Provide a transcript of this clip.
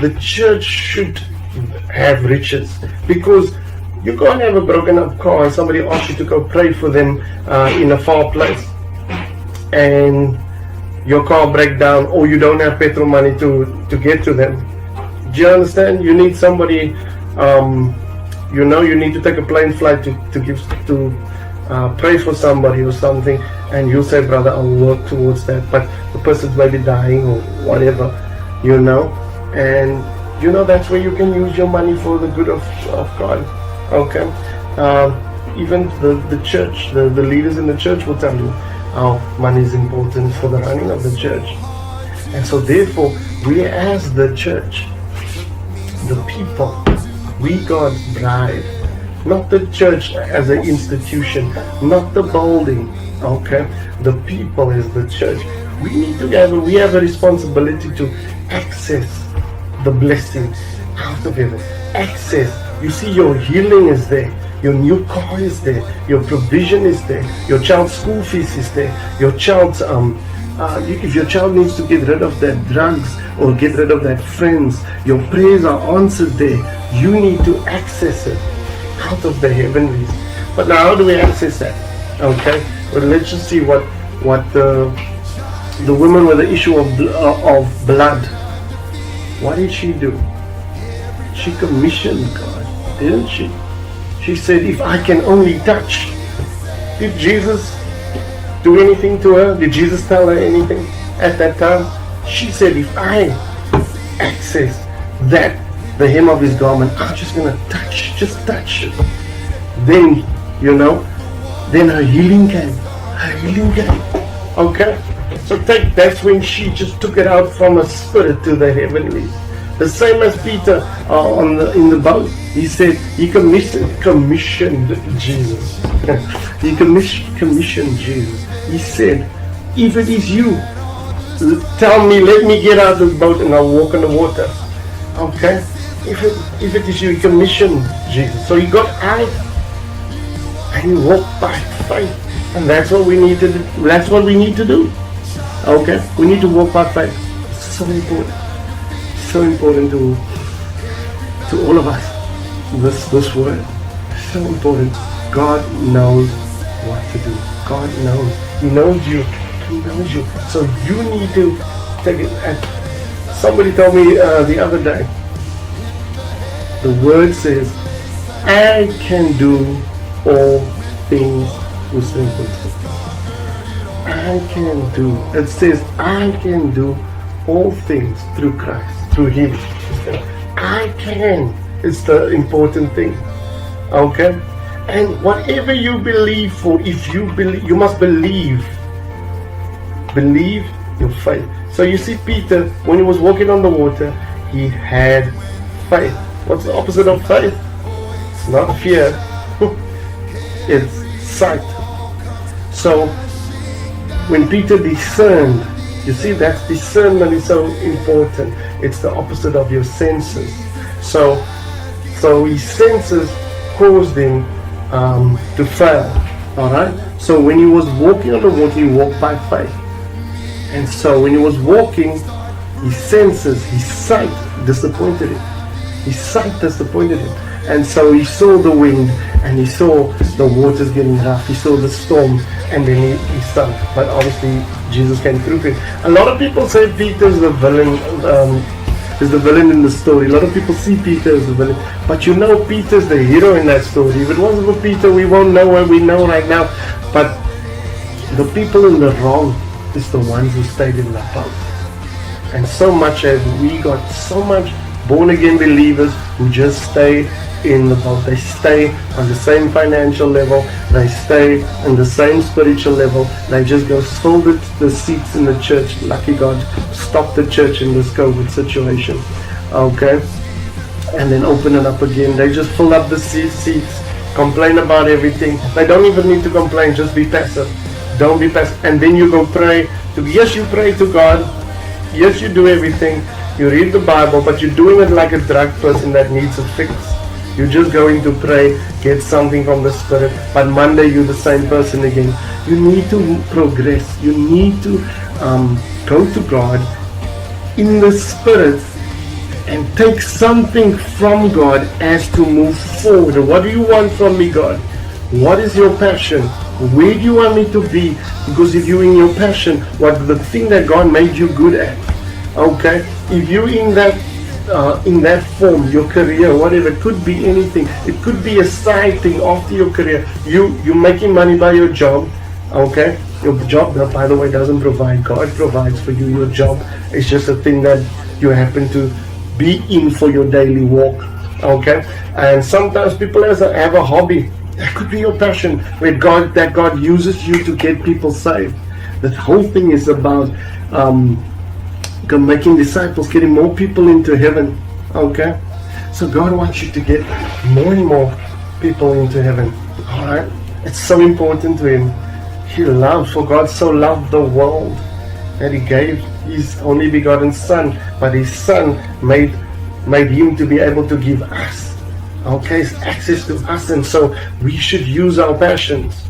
the church should have riches, because you can't have a broken up car and somebody asks you to go pray for them in a far place, and your car break down, or you don't have petrol money to get to them. Do you understand? You need somebody, you need to take a plane flight to pray for somebody or something, and you say, brother, I'll work towards that, but the person's maybe dying or whatever, and that's where you can use your money for the good of God. Okay. Even the church, the leaders in the church will tell you how money is important for the running of the church. And so therefore, we as the church, the people, we God's bride, not the church as an institution, not the building, okay? The people is the church. We have a responsibility to access the blessing out of heaven. Access. You see, your healing is there. Your new car is there. Your provision is there. Your child's school fees is there. Your child's if your child needs to get rid of that drugs or get rid of that friends, your prayers are answered there. You need to access it out of the heavenlies. But now, how do we access that? Okay. Well, let's just see what the woman with the issue of blood. What did she do? She commissioned God, didn't she? She said, if I can only touch. Did Jesus do anything to her? Did Jesus tell her anything at that time? She said, if I access the hem of his garment, I'm just going to just touch it. Then, then her healing came. Okay? So that's when she just took it out from her spirit to the heavenlies. The same as Peter in the boat. He said he commissioned Jesus. He commissioned Jesus. He said, if it is you, tell me, let me get out of the boat and I'll walk on the water. Okay? If it is you, he commissioned Jesus. So he got out and he walked by faith. And that's what we need to do. That's what we need to do. Okay? We need to walk by faith. So important. So important to all of us. This word, so important. God knows what to do. God knows. He knows you. He knows you. So you need to take it. And somebody told me the other day, the word says, I can do all things who strengthens me. I can do. It says, I can do all things through Christ. Through him. I can. It's the important thing. Okay? And whatever you believe for, if you believe, you must believe. Believe your faith. So you see Peter, when he was walking on the water, he had faith. What's the opposite of faith? It's not fear. It's sight. So when Peter discerned, you see, that's discernment is so important. It's the opposite of your senses. So his senses caused him to fail. Alright? So when he was walking on the water, he walked by faith. And so when he was walking, his senses, his sight disappointed him. His sight disappointed him. And so he saw the wind, and he saw the waters getting rough, he saw the storm, and then he sunk. But obviously Jesus came through for him. A lot of people say Peter is the villain in the story. A lot of people see Peter as the villain. But Peter's the hero in that story. If it wasn't for Peter, we won't know what we know right now. But the people in the wrong is the ones who stayed in the boat. And so much as we got so much born again believers who just stay in the boat. They stay on the same financial level. They stay on the same spiritual level. They just go fill the seats in the church. Lucky God, stop the church in this COVID situation. Okay? And then open it up again. They just fill up the seats, complain about everything. They don't even need to complain, just be passive. Don't be passive. And then you go pray. Yes, you pray to God. Yes, you do everything. You read the Bible, but you're doing it like a drug person that needs a fix. You're just going to pray, get something from the Spirit, but Monday you're the same person again. You need to progress. You need to go to God in the Spirit and take something from God as to move forward. What do you want from me, God? What is your passion? Where do you want me to be? Because if you're in your passion, what the thing that God made you good at, okay? If you're in that form, your career, whatever, it could be anything. It could be a side thing after your career. You're making money by your job, okay? Your job, by the way, doesn't provide. God provides for you. Your job is just a thing that you happen to be in for your daily walk, okay? And sometimes people have a hobby. That could be your passion, that God uses you to get people saved. The whole thing is about making disciples, getting more people into heaven. Okay, so God wants you to get more and more people into heaven. All right, it's so important to Him. For God so loved the world that He gave His only begotten Son, but His Son made Him to be able to give us, okay, access to us. And so we should use our passions.